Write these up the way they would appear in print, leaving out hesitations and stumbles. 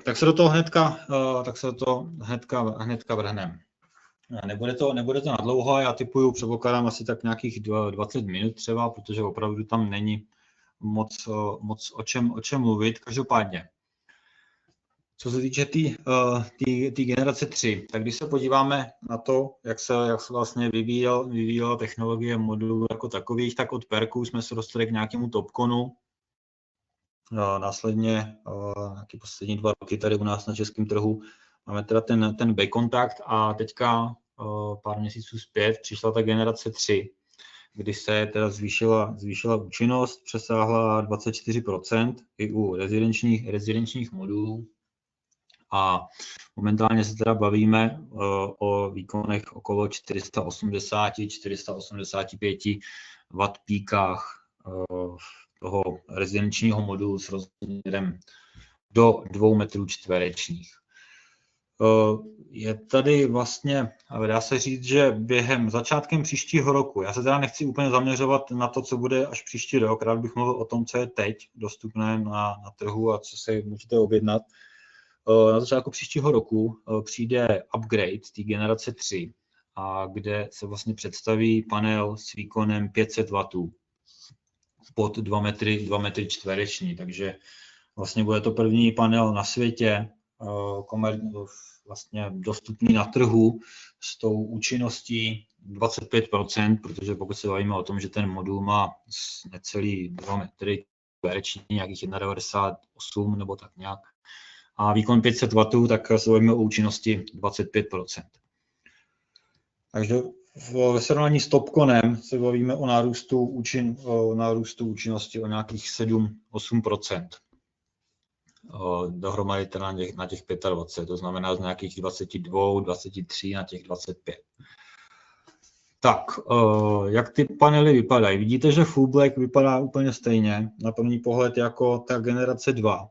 Tak se do toho hnedka vrhneme. Nebude to nadlouho, já typuju, předpokládám asi tak nějakých 20 minut třeba, protože opravdu tam není moc o čem mluvit. Každopádně, co se týče té generace 3, tak když se podíváme na to, jak se vlastně vyvíjela technologie modulů jako takových, tak od Perku jsme se dostali k nějakému Topconu. Následně nějaký poslední 2 roky tady u nás na českém trhu máme teda ten backkontakt a teďka pár měsíců zpět přišla ta generace 3, kdy se teda zvýšila účinnost, přesáhla 24% i u rezidenčních modulů a momentálně se teda bavíme o výkonech okolo 480-485 W píkách toho rezidenčního modulu s rozměrem do 2 metrů čtverečních. Je tady vlastně, dá se říct, že během začátkem příštího roku, já se teda nechci úplně zaměřovat na to, co bude až příští rok, rád bych mluvil o tom, co je teď dostupné na trhu a co si můžete objednat. Na začátku příštího roku přijde upgrade té generace 3, a kde se vlastně představí panel s výkonem 500 W pod 2 metry čtvereční, takže vlastně bude to první panel na světě, vlastně dostupný na trhu s tou účinností 25%, protože pokud se bavíme o tom, že ten modul má necelý 2 metry čtvereční, nějakých 1,98 nebo tak nějak, a výkon 500 W, tak se bavíme o účinnosti 25%. Takže ve srovnání s Topconem se bavíme o nárůstu účinnosti o nějakých 7-8%. Dohromady teda na těch 25, to znamená z nějakých 22, 23 na těch 25. Tak, jak ty panely vypadají? Vidíte, že Full Black vypadá úplně stejně na první pohled jako ta generace 2.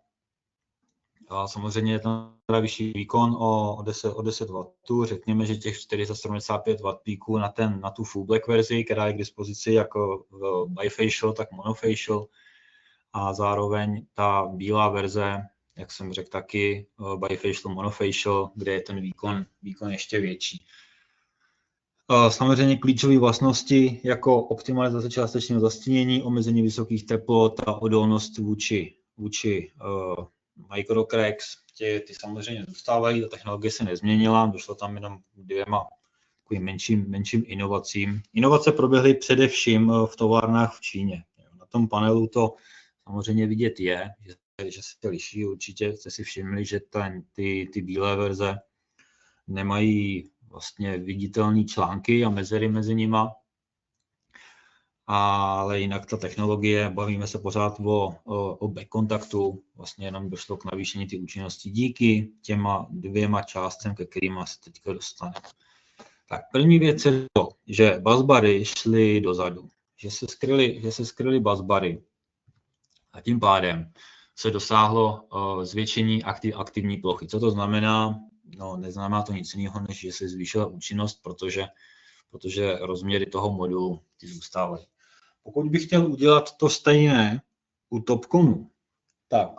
A samozřejmě je tam vyšší výkon o 10 W, řekněme, že těch 475 W píků na tu Full Black verzi, která je k dispozici jako bifacial, tak monofacial, a zároveň ta bílá verze, jak jsem řekl taky, bifacial, monofacial, kde je ten výkon ještě větší. Samozřejmě klíčové vlastnosti jako optimalizace částečného zastínění, omezení vysokých teplot a odolnost vůči microcracks, ty samozřejmě zůstávají, ta technologie se nezměnila, došlo tam jenom dvěma menším inovacím. Inovace proběhly především v továrnách v Číně. Na tom panelu to samozřejmě vidět je, že se liší, určitě jste si všimli, že ty bílé verze nemají vlastně viditelné články a mezery mezi nima, ale jinak ta technologie, bavíme se pořád o backkontaktu, vlastně jenom došlo k navýšení ty účinnosti díky těma 2 částem, ke kterým se teďka dostaneme. Tak první věc je to, že busbary šly dozadu, že se skryly busbary a tím pádem se dosáhlo zvětšení aktivní plochy. Co to znamená? No, neznamená to nic jiného, než že se zvýšila účinnost, protože rozměry toho modulu ty zůstávají. Pokud bych chtěl udělat to stejné u Topconu, tak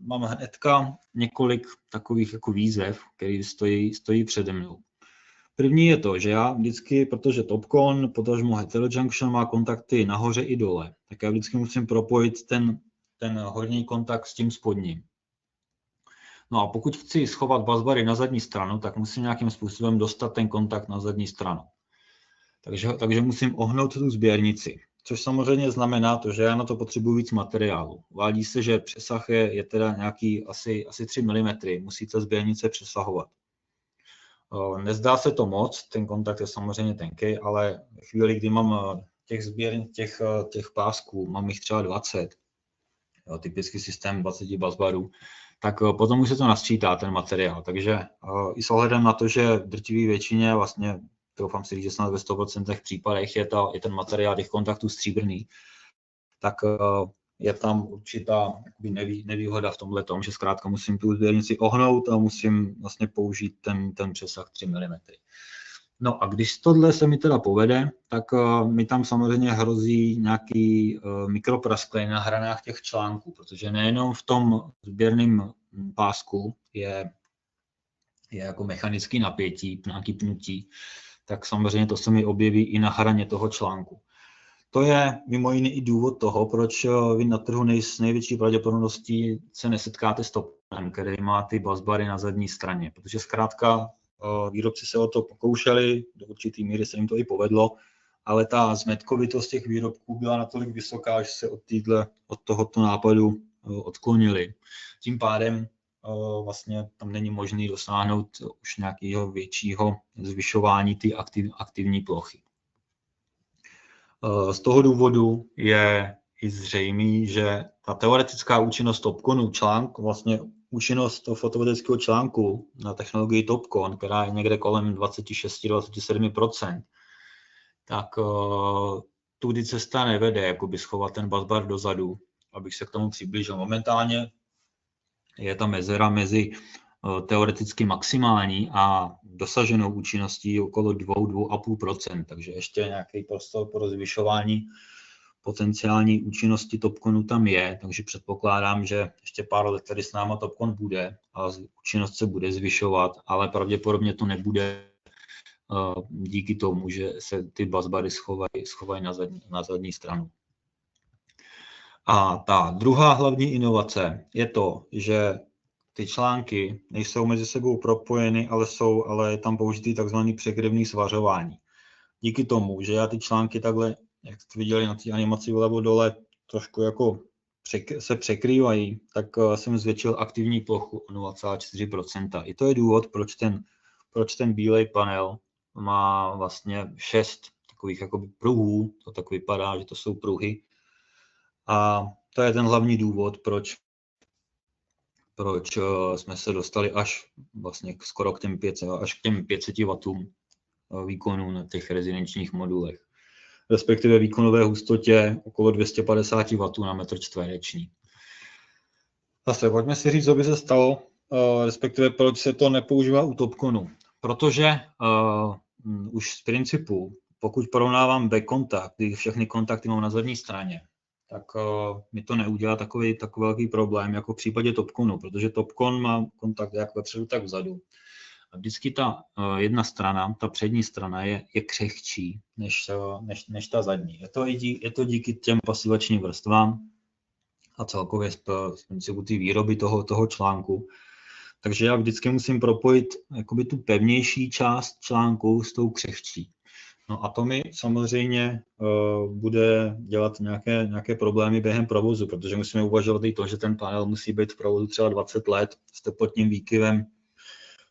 mám hnedka několik takových jako výzev, které stojí přede mnou. První je to, že já vždycky, protože Topcon, potažmo heterojunction má kontakty nahoře i dole, tak já vždycky musím propojit ten horní kontakt s tím spodním. No a pokud chci schovat busbary na zadní stranu, tak musím nějakým způsobem dostat ten kontakt na zadní stranu. Takže musím ohnout tu sběrnici, což samozřejmě znamená to, že já na to potřebuji víc materiálu. Uvádí se, že přesah je teda nějaký asi 3 mm, musí ta sběrnice přesahovat. Nezdá se to moc, ten kontakt je samozřejmě tenký, ale v chvíli, kdy mám těch pásků, mám jich třeba 20, typický systém 20 busbarů, tak potom už se to nasčítá, ten materiál. Takže i s ohledem na to, že v drtivé většině, vlastně doufám si říct, že snad ve 100% případech je ten materiál těch kontaktů stříbrný, tak je tam určitá nevýhoda v tomhle tom, že zkrátka musím tu sběrnici ohnout a musím vlastně použít ten přesah 3 mm. No a když tohle se mi teda povede, tak mi tam samozřejmě hrozí nějaký mikropraskliny na hranách těch článků, protože nejenom v tom sběrném pásku je jako mechanický napětí, nějaký pnutí, tak samozřejmě to se mi objeví i na hraně toho článku. To je mimo jiný i důvod toho, proč vy na trhu s největší pravděpodobností se nesetkáte s topconem, který má ty busbary na zadní straně, protože zkrátka výrobci se o to pokoušeli, do určitý míry se jim to i povedlo, ale ta zmetkovitost těch výrobků byla natolik vysoká, že se od tohoto nápadu odklonili. Tím pádem vlastně tam není možné dosáhnout už nějakého většího zvyšování ty aktivní plochy. Z toho důvodu je i zřejmý, že ta teoretická účinnost Topconu článku, vlastně účinnost toho fotovoltaického článku na technologii Topcon, která je někde kolem 26-27%, tak tudy cesta nevede, jakoby schovat ten busbar dozadu, abych se k tomu přiblížil. Momentálně je ta mezera mezi teoreticky maximální a dosaženou účinností okolo 2-2,5%, takže ještě nějaký prostor pro zvyšování potenciální účinnosti Topconu tam je, takže předpokládám, že ještě pár let tady s náma Topcon bude a účinnost se bude zvyšovat, ale pravděpodobně to nebude díky tomu, že se ty busbary schovají na zadní stranu. A ta druhá hlavní inovace je to, že ty články nejsou mezi sebou propojeny, ale je tam použitý takzvaný překryvný svařování. Díky tomu, že já ty články takhle, jak jste viděli na té animaci vlevo dole, trošku jako se překrývají, tak jsem zvětšil aktivní plochu o 0,4%. I to je důvod, proč ten bílej panel má vlastně 6 takových jakoby pruhů, to tak vypadá, že to jsou pruhy. A to je ten hlavní důvod, proč jsme se dostali až vlastně skoro k těm 500 W výkonu na těch rezidenčních modulech. Respektive výkonové hustotě okolo 250 W na metr čtvereční. Zase pojďme si říct, co by se stalo, respektive proč se to nepoužívá u Topconu. Protože už z principu, pokud porovnávám back kontakt, kdy všechny kontakty mám na zadní straně, tak mi to neudělá takový velký problém jako v případě Topconu, protože Topcon má kontakt jak vepředu, tak vzadu. A vždycky ta jedna strana, ta přední strana je křehčí než ta zadní. Je to díky těm pasivačním vrstvám a celkově z principu ty výroby toho článku. Takže já vždycky musím propojit jakoby tu pevnější část článku s tou křehčí. No a to mi samozřejmě bude dělat nějaké problémy během provozu, protože musíme uvažovat i to, že ten panel musí být v provozu třeba 20 let s teplotním výkyvem,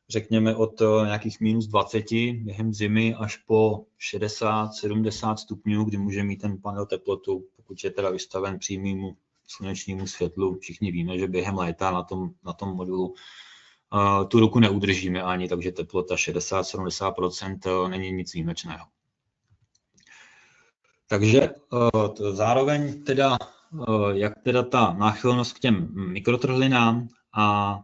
řekněme od nějakých -20 během zimy až po 60-70 stupňů, kdy může mít ten panel teplotu, pokud je teda vystaven přímému slunečnímu světlu. Všichni víme, že během léta na tom modulu tu ruku neudržíme ani, takže teplota 60-70% není nic výjimečného. Takže zároveň teda, jak teda ta náchylnost k těm mikrotrhlinám a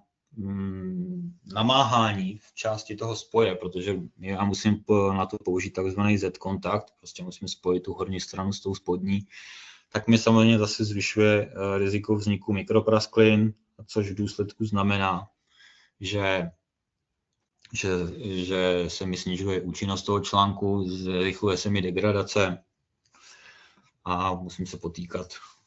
namáhání v části toho spoje, protože já musím na to použít takzvaný Z-kontakt, prostě musím spojit tu horní stranu s tou spodní, tak mi samozřejmě zase zvyšuje riziko vzniku mikroprasklin, což v důsledku znamená, že se mi snižuje účinnost toho článku, zrychluje se mi degradace a musím se potýkat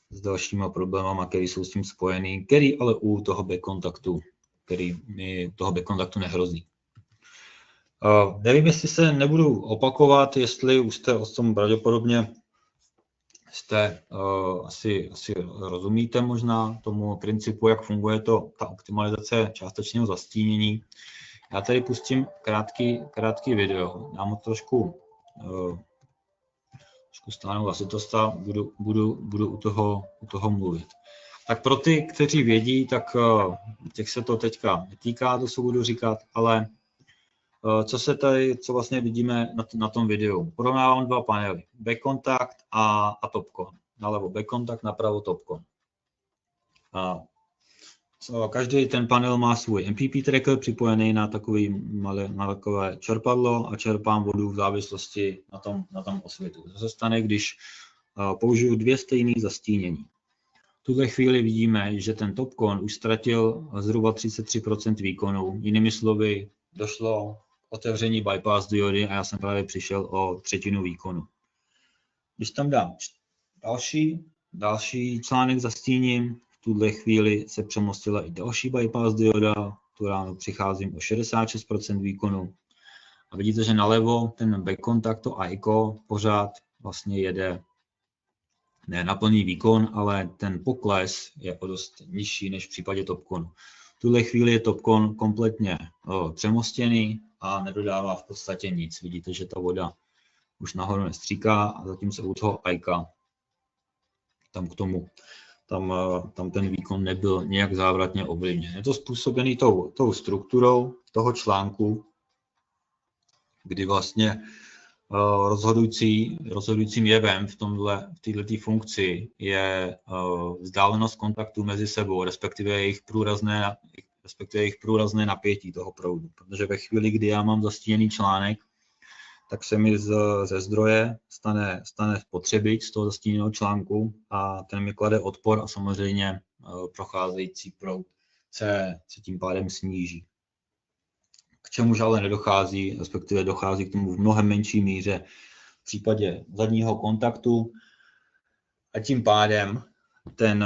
s dalšíma problémama, které jsou s tím spojený, který ale u toho backkontaktu, který mi toho backkontaktu nehrozí. Nevím, jestli se nebudu opakovat, jestli už jste o tom pravděpodobně asi rozumíte možná tomu principu, jak funguje ta optimalizace částečného zastínění. Já tady pustím krátký video, dám ho trošku stáhnu hlasitost a budu u toho mluvit. Tak pro ty, kteří vědí, tak těch se to teďka netýká, to co budu říkat, ale co vlastně vidíme na tom videu. Porovnávám dva panely, backkontakt a Topcon. Nalevo backkontakt, napravo Topcon. Každý ten panel má svůj MPP tracker připojený na takové čerpadlo a čerpám vodu v závislosti na tom osvětu. To se stane, když použiju 2 stejné zastínění. V tuhle chvíli vidíme, že ten Topcon už ztratil zhruba 33% výkonu. Jinými slovy, došlo k otevření bypass diody a já jsem právě přišel o 1/3 výkonu. Když tam dám další článek zastíním, v tuhle chvíli se přemostila i další bypass dioda, tu ráno přicházím o 66% výkonu. A vidíte, že nalevo ten back contact, to ICO, pořád vlastně jede ne na plný výkon, ale ten pokles je o dost nižší než v případě Topconu. V tuhle chvíli je Topcon kompletně přemostěný a nedodává v podstatě nic. Vidíte, že ta voda už nahoru nestříká a zatímco u toho ICA tam ten výkon nebyl nějak závratně ovlivněn. Je to způsobený tou strukturou toho článku, kdy vlastně rozhodujícím jevem v této funkci je vzdálenost kontaktů mezi sebou, respektive jejich průrazné napětí toho proudu. Protože ve chvíli, kdy já mám zastíněný článek, tak se mi ze zdroje stane spotřebič z toho zastíněného článku a ten mi klade odpor a samozřejmě procházející proud se tím pádem sníží. K čemuž ale nedochází, respektive dochází k tomu v mnohem menší míře v případě zadního kontaktu a tím pádem ten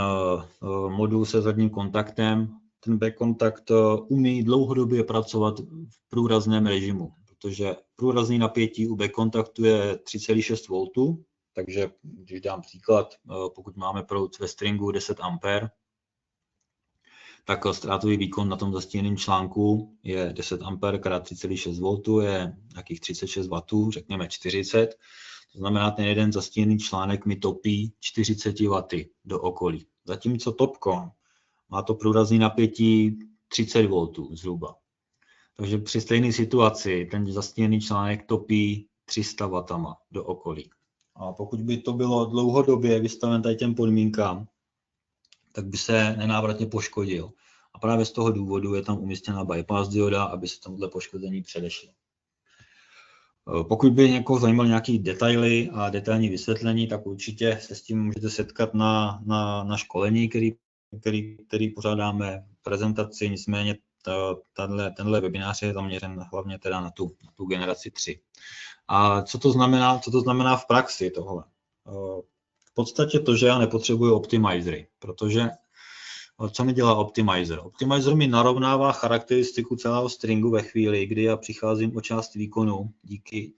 modul se zadním kontaktem, ten back kontakt umí dlouhodobě pracovat v průrazném režimu, protože průrazný napětí u back kontaktu je 3,6 V, takže když dám příklad, pokud máme proud ve stringu 10 A, tak ztrátový výkon na tom zastíněném článku je 10 A x 3,6 V, je nějakých 36 W, řekněme 40. To znamená, ten jeden zastíněný článek mi topí 40 W do okolí. Zatímco Topcon má to průrazný napětí 30 V zhruba. Takže při stejné situaci ten zastíněný článek topí 300 W do okolí. A pokud by to bylo dlouhodobě vystaven tady těm podmínkám, tak by se nenávratně poškodil. A právě z toho důvodu je tam umístěna bypass dioda, aby se tomuto poškození předešlo. Pokud by někoho zajímal nějaké detaily a detailní vysvětlení, tak určitě se s tím můžete setkat na školení, který pořádáme, prezentaci, nicméně tenhle webinář je zaměřen hlavně teda na tu generaci 3. A co to znamená v praxi tohle? V podstatě to, že já nepotřebuji optimizery, protože co mi dělá optimizer? Optimizer mi narovnává charakteristiku celého stringu ve chvíli, kdy já přicházím o část výkonu díky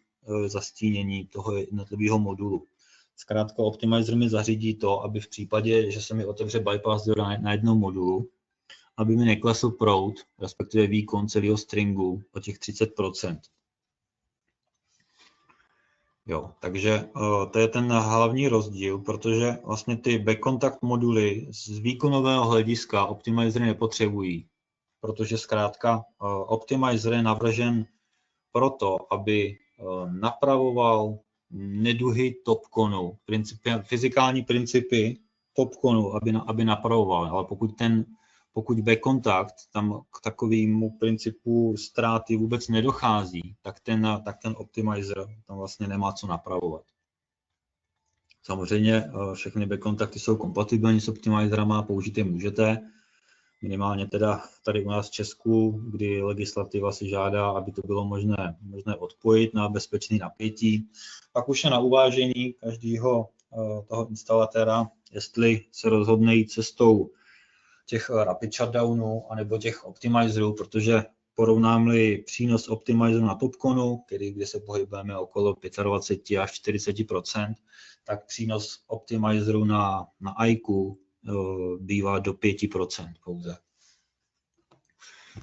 zastínění toho jednotlivého modulu. Zkrátka optimizer mi zařídí to, aby v případě, že se mi otevře bypass dioda na jednom modulu, aby mi neklesl proud, respektive výkon celého stringu o těch 30%. Jo, takže to je ten hlavní rozdíl, protože vlastně ty backcontact moduly z výkonového hlediska optimizery nepotřebují, protože zkrátka optimizer je navržen proto, aby napravoval neduhy Topconu, fyzikální principy Topconu, aby napravoval, ale pokud backcontact tam k takovému principu ztráty vůbec nedochází, tak ten optimizer tam vlastně nemá co napravovat. Samozřejmě všechny backkontakty jsou kompatibilní s optimizerama, použít je můžete, minimálně teda tady u nás v Česku, kdy legislativa si žádá, aby to bylo možné odpojit na bezpečné napětí. Pak už je na uvážení každého toho instalatéra, jestli se rozhodne jít cestou těch rapid shutdownů anebo těch optimizerů, protože porovnám-li přínos optimizerů na Topconu, kde se pohybujeme okolo 25 až 40%, tak přínos optimizerů na IQ bývá do 5% pouze.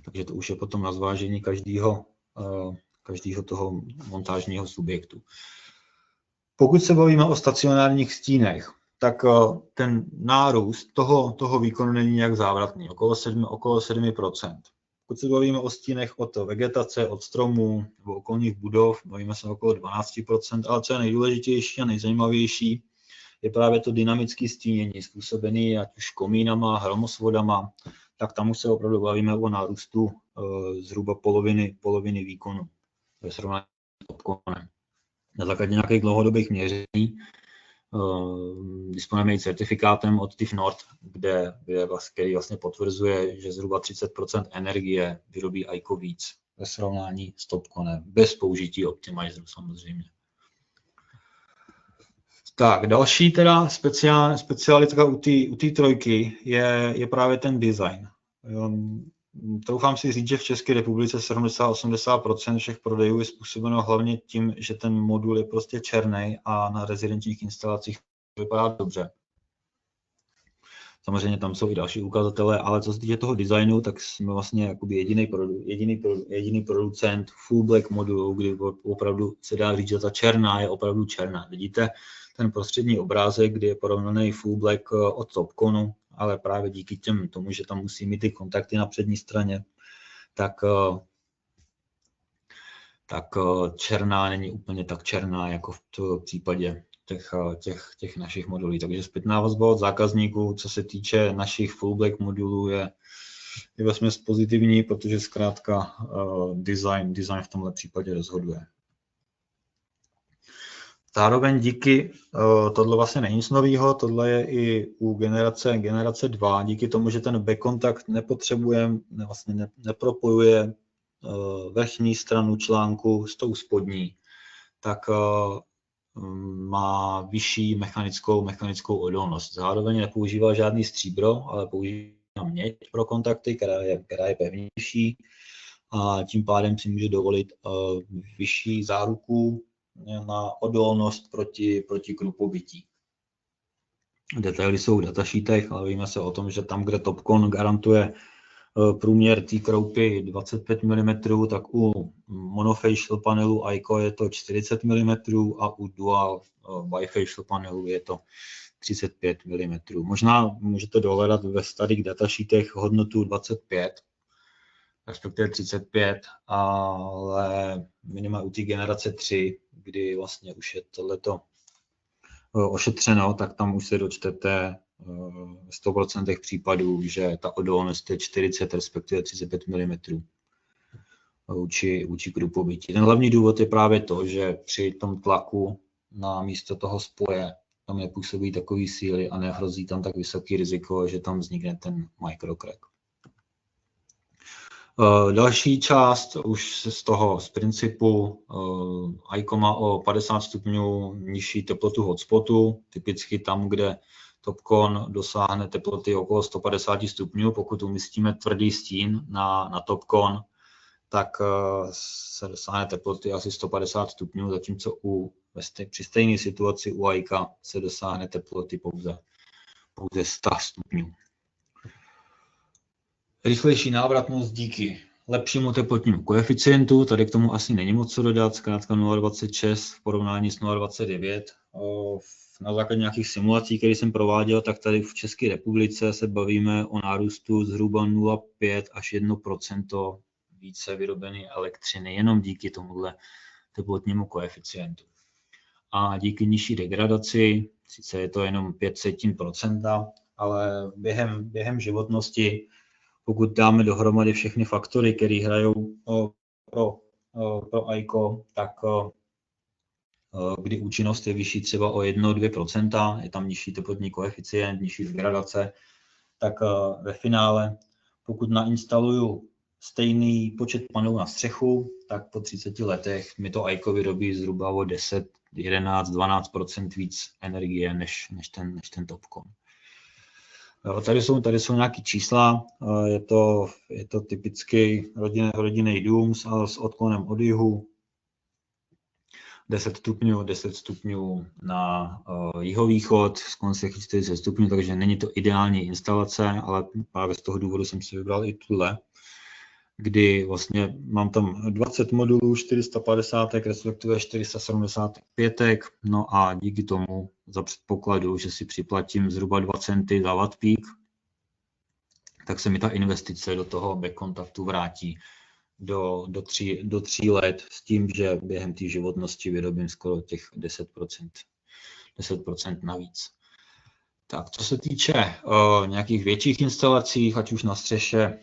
Takže to už je potom na zvážení každého toho montážního subjektu. Pokud se bavíme o stacionárních stínech, tak ten nárůst toho výkonu není nějak závratný, okolo 7%. Pokud se bavíme o stínech od vegetace, od stromů nebo okolních budov, bavíme se okolo 12%, ale co je nejdůležitější a nejzajímavější, je právě to dynamické stínění, způsobené ať už komínama, hromosvodama. tak tam už se opravdu bavíme o nárůstu zhruba poloviny výkonu ve srovnání s Topconem. Na základě nějakých dlouhodobých měření disponujeme i certifikátem od TIF Nord, který vlastně potvrzuje, že zhruba 30% energie vyrobí ICO víc ve srovnání s Topconem, bez použití optimizeru samozřejmě. Tak, další teda specialitka u té trojky je právě ten design. Troufám si říct, že v České republice 70-80% všech prodejů je způsobeno hlavně tím, že ten modul je prostě černý a na rezidenčních instalacích vypadá dobře. Samozřejmě tam jsou i další ukazatele, ale co se týče toho designu, tak jsme vlastně jakoby jediný producent full black modulu, kdy opravdu se dá říct, že ta černá je opravdu černá. Vidíte ten prostřední obrázek, kdy je porovnaný full black od Topconu, ale právě díky tomu, že tam musí mít ty kontakty na přední straně, tak černá není úplně tak černá, jako v případě těch našich modulů. Takže zpětná vazba od zákazníků, co se týče našich full black modulů, je vlastně pozitivní, protože zkrátka design v tomhle případě rozhoduje. Zároveň díky, tohle vlastně není nic nového, tohle je i u generace 2, díky tomu, že ten backkontakt nepotřebujeme, vlastně nepropojuje vrchní stranu článku s tou spodní, tak má vyšší mechanickou odolnost. Zároveň nepoužívá žádný stříbro, ale používá měď pro kontakty, která je pevnější a tím pádem si může dovolit vyšší záruku na odolnost proti krupobytí. Detaily jsou v datasheetech, ale víme se o tom, že tam, kde Topcon garantuje průměr té kroupy 25 mm, tak u monofacial panelu ICO je to 40 mm a u dual bifacial panelu je to 35 mm. Možná můžete dohledat ve starých datasheetech hodnotu 25, respektive 35, ale minimálně u té generace 3, kdy vlastně už je tohleto ošetřeno, tak tam už se dočtete v 100% případů, že ta odolnost je 40, respektive 35 mm vůči krupobytí. Ten hlavní důvod je právě to, že při tom tlaku na místo toho spoje tam nepůsobí takový síly a nehrozí tam tak vysoký riziko, že tam vznikne ten microcrack. Další část už z principu ICO má o 50 stupňů nižší teplotu hotspotu, typicky tam, kde Topcon dosáhne teploty okolo 150 stupňů. Pokud umístíme tvrdý stín na Topcon, tak se dosáhne teploty asi 150 stupňů, zatímco při stejné situaci u ICA se dosáhne teploty pouze 100 stupňů. Rychlejší návratnost díky lepšímu teplotnímu koeficientu, tady k tomu asi není moc co dodat, zkrátka 0,26 v porovnání s 0,29. Na základě nějakých simulací, které jsem prováděl, tak tady v České republice se bavíme o nárůstu zhruba 0,5 až 1% více vyrobené elektřiny, jenom díky tomuhle teplotnímu koeficientu. A díky nižší degradaci, sice je to jenom 0,05%, ale během životnosti, pokud dáme dohromady všechny faktory, které hrajou pro ICO, tak kdy účinnost je vyšší třeba o 1-2%, je tam nižší teplotní koeficient, nižší degradace, tak ve finále, pokud nainstaluju stejný počet panelů na střechu, tak po 30 letech mi to ICO vyrobí zhruba o 10, 11, 12% víc energie než ten Topcon. Tady jsou nějaké čísla, je to typický rodinný dům s odklonem od jihu, 10 stupňů na jihovýchod, sklon 40 stupňů, takže není to ideální instalace, ale právě z toho důvodu jsem si vybral i tuhle, kdy vlastně mám tam 20 modulů, 450, respektive 475, no a díky tomu za předpokladu, že si připlatím zhruba 2 centy za watt peak, tak se mi ta investice do toho backkontaktu vrátí do 3 let s tím, že během té životnosti vyrobím skoro těch 10% navíc. Tak, co se týče nějakých větších instalací, ať už na střeše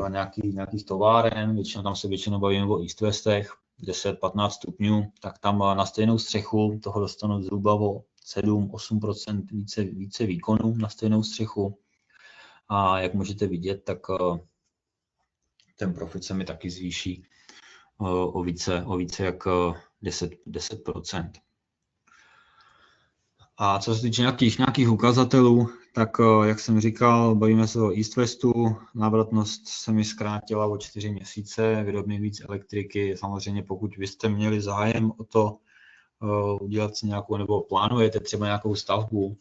nějakých továren, tam se většinou bavíme o east-westech, 10-15 stupňů, tak tam na stejnou střechu toho dostanou zhruba o 7-8% více výkonu na stejnou střechu. A jak můžete vidět, tak ten profit se mi taky zvýší o více jak 10%. A co se týče nějakých ukazatelů, tak jak jsem říkal, bavíme se o East-Westu, návratnost se mi zkrátila o 4 měsíce, vyrobím víc elektriky. Samozřejmě pokud byste měli zájem o to udělat si nějakou, nebo plánujete třeba nějakou stavbu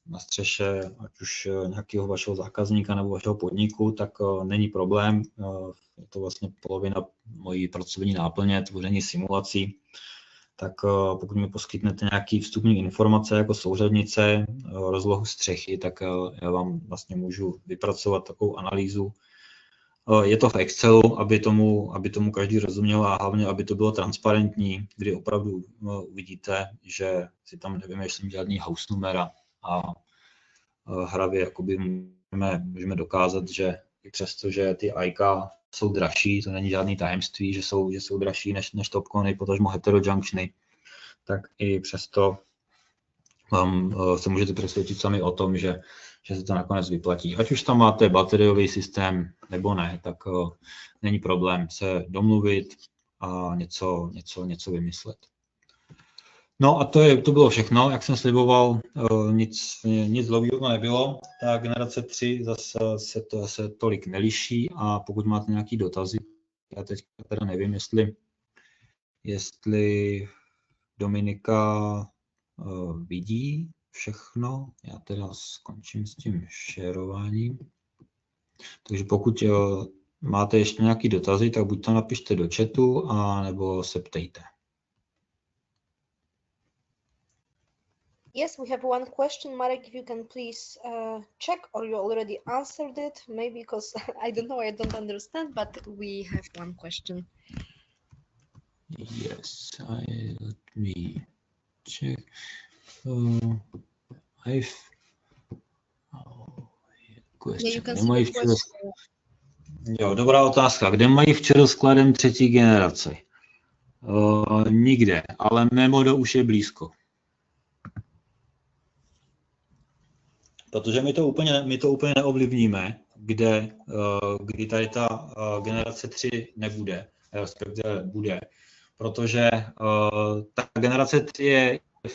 na střeše, ať už nějakého vašeho zákazníka nebo vašeho podniku, tak není problém. Je to vlastně polovina mojí pracovní náplně, tvoření simulací. Tak pokud mi poskytnete nějaký vstupní informace jako souřadnice, rozlohu střechy, tak já vám vlastně můžu vypracovat takovou analýzu. Je to v Excelu, aby tomu každý rozuměl a hlavně, aby to bylo transparentní, kdy opravdu uvidíte, že si tam nevymýšlím žádný house numera a hravě jakoby můžeme dokázat, že i přesto, že ty IK jsou dražší, to není žádný tajemství, že jsou dražší než topcony, potažmo heterojunctiony, tak i přesto se můžete přesvědčit sami o tom, že se to nakonec vyplatí. Ať už tam máte bateriový systém nebo ne, tak není problém se domluvit a něco vymyslet. No a to bylo všechno, jak jsem sliboval, nic dlouhého nebylo. Ta generace 3 zase se tolik neliší a pokud máte nějaké dotazy, já teď teda nevím, jestli Dominika vidí všechno, já teda skončím s tím šerováním. Takže pokud máte ještě nějaké dotazy, tak buď to napište do chatu, a nebo se ptejte. Yes, we have one question, Marek, if you can please check, or you already answered it, maybe because I don't know, I don't understand, but we have one question. Yes, let me check. Jo, dobrá otázka. Kde mají včeroskladem třetí generaci? Nikde, ale Memodo už je blízko. Protože my to úplně neovlivníme, kdy tady ta generace 3 nebude, respektive bude, protože ta generace 3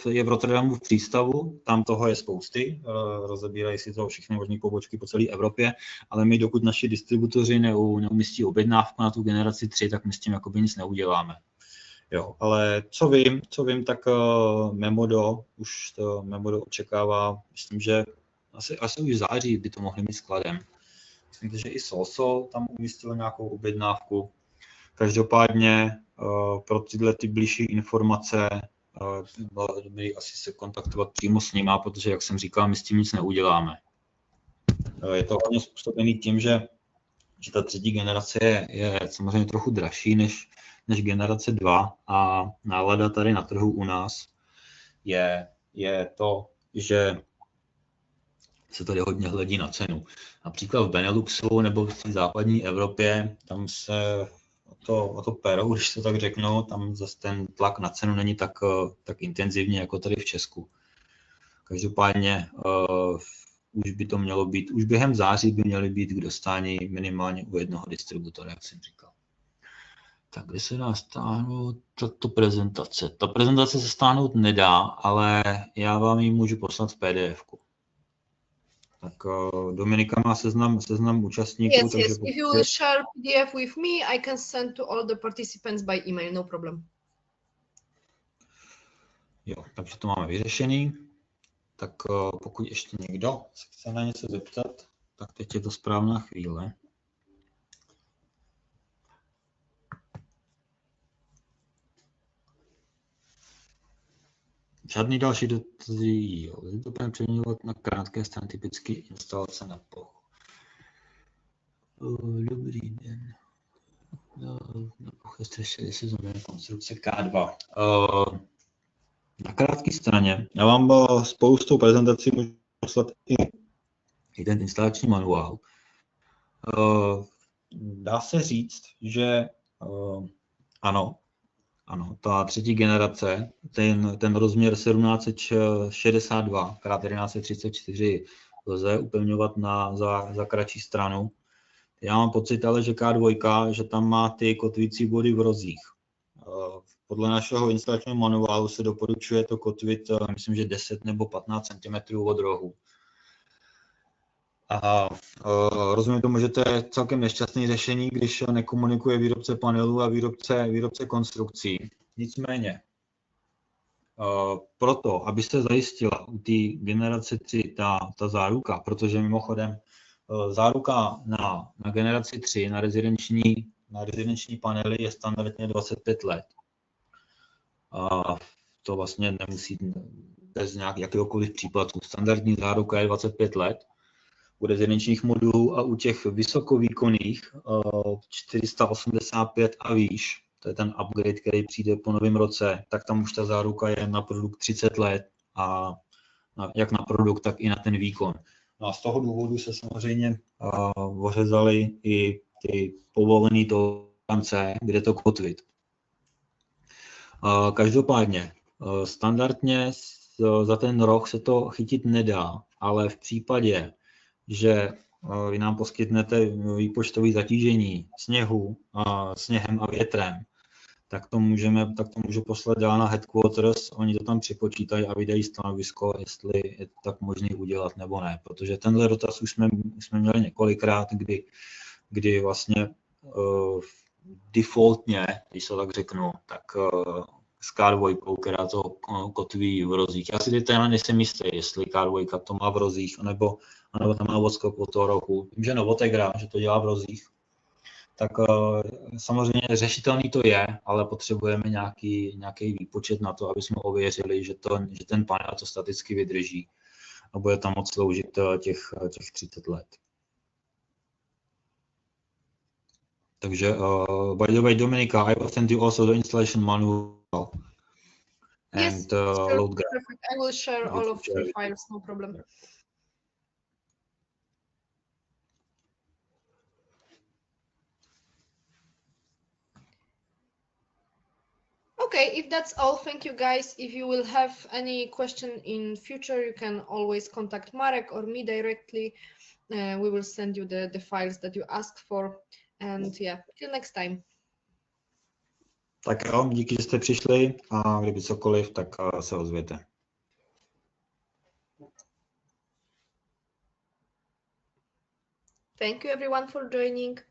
je v Rotterdamu v přístavu, tam toho je spousty, rozebírají si to všechny možné pobočky po celé Evropě, ale my dokud naši distributoři neumístí objednávku na tu generaci 3, tak my s tím jakoby nic neuděláme. Jo, ale co vím, tak Memodo očekává, myslím, že asi už v září by to mohli mít skladem. Myslím, že i Solsol tam umístil nějakou objednávku. Každopádně pro tyhle ty blížší informace bylo dobré asi se kontaktovat přímo s nima, protože, jak jsem říkal, my s tím nic neuděláme. Je to hodně způsobený tím, že ta třetí generace je samozřejmě trochu dražší než generace 2 a nálada tady na trhu u nás je to, že se tady hodně hledí na cenu. Například v Beneluxu nebo v západní Evropě, tam se o to perou, když to tak řeknu, tam zase ten tlak na cenu není tak intenzivní jako tady v Česku. Každopádně už by to mělo být, už během září by měly být k dostání minimálně u jednoho distributora, jak jsem říkal. Tak kde se dá stáhnout tato prezentace? Ta prezentace se stáhnout nedá, ale já vám ji můžu poslat v PDF-ku. Tak Dominika má seznam účastníků. Yes, takže yes. If you will share PDF with me, I can send to all the participants by email, no problem. Jo, takže to máme vyřešený. Tak pokud ještě někdo se chce na něco zeptat, tak teď je to správná chvíle. Žádný další dotazy, to budeme přeměňovat na krátké strany, typicky instalace na plochu. Dobrý den. Na ploché střeše se znamená konstrukce K2. Na krátké straně já vám spolu s tou prezentací můžu poslat i ten instalační manuál. Dá se říct, že ano, ta třetí generace, ten rozměr 1762 x 1134 lze upevňovat za kratší stranu. Já mám pocit ale, že K2, že tam má ty kotvící body v rozích. Podle našeho instalačního manuálu se doporučuje to kotvit, myslím, že 10 nebo 15 cm od rohu. A rozumím tomu, že to je celkem nešťastné řešení, když nekomunikuje výrobce panelů a výrobce konstrukcí. Nicméně, proto, aby se zajistila u té generace 3 ta záruka, protože mimochodem záruka na generaci 3, na rezidenční panely je standardně 25 let. A to vlastně nemusí bez jakéhokoliv příplatku. Standardní záruka je 25 let u rezidenčních modulů a u těch vysokovýkonných 485 a výš, to je ten upgrade, který přijde po novém roce, tak tam už ta záruka je na produkt 30 let a jak na produkt, tak i na ten výkon. No a z toho důvodu se samozřejmě ořezaly i ty povolené tolerance, kde to kotvit. Každopádně, standardně za ten roh se to chytit nedá, ale v případě, že vy nám poskytnete výpočtové zatížení sněhem a větrem, tak to můžu poslat dál na headquarters, oni to tam připočítají a vydají stanovisko, jestli je to tak možné udělat nebo ne. Protože tenhle dotaz už jsme měli několikrát, kdy vlastně defaultně, když se tak řeknu, tak s K2, která to kotví v rozích. Já si teď nejsem jistý, jestli K2 to má v rozích, anebo tam má odskok od toho rohu. Vím, že Novotegra, že to dělá v rozích. Tak samozřejmě řešitelný to je, ale potřebujeme nějaký výpočet na to, aby jsme ověřili, že ten panel to staticky vydrží a bude tam moc sloužit těch 30 let. Takže, by the way, Dominika, I will send you also the installation manual and load graph. Perfect. I will share all of the files, no problem. Okay, if that's all, thank you guys. If you will have any question in future, you can always contact Marek or me directly. We will send you the files that you asked for. And yeah, till next time. Tak jo, díky, že jste přišli a kdyby cokoliv, tak se ozvěte. Thank you everyone for joining.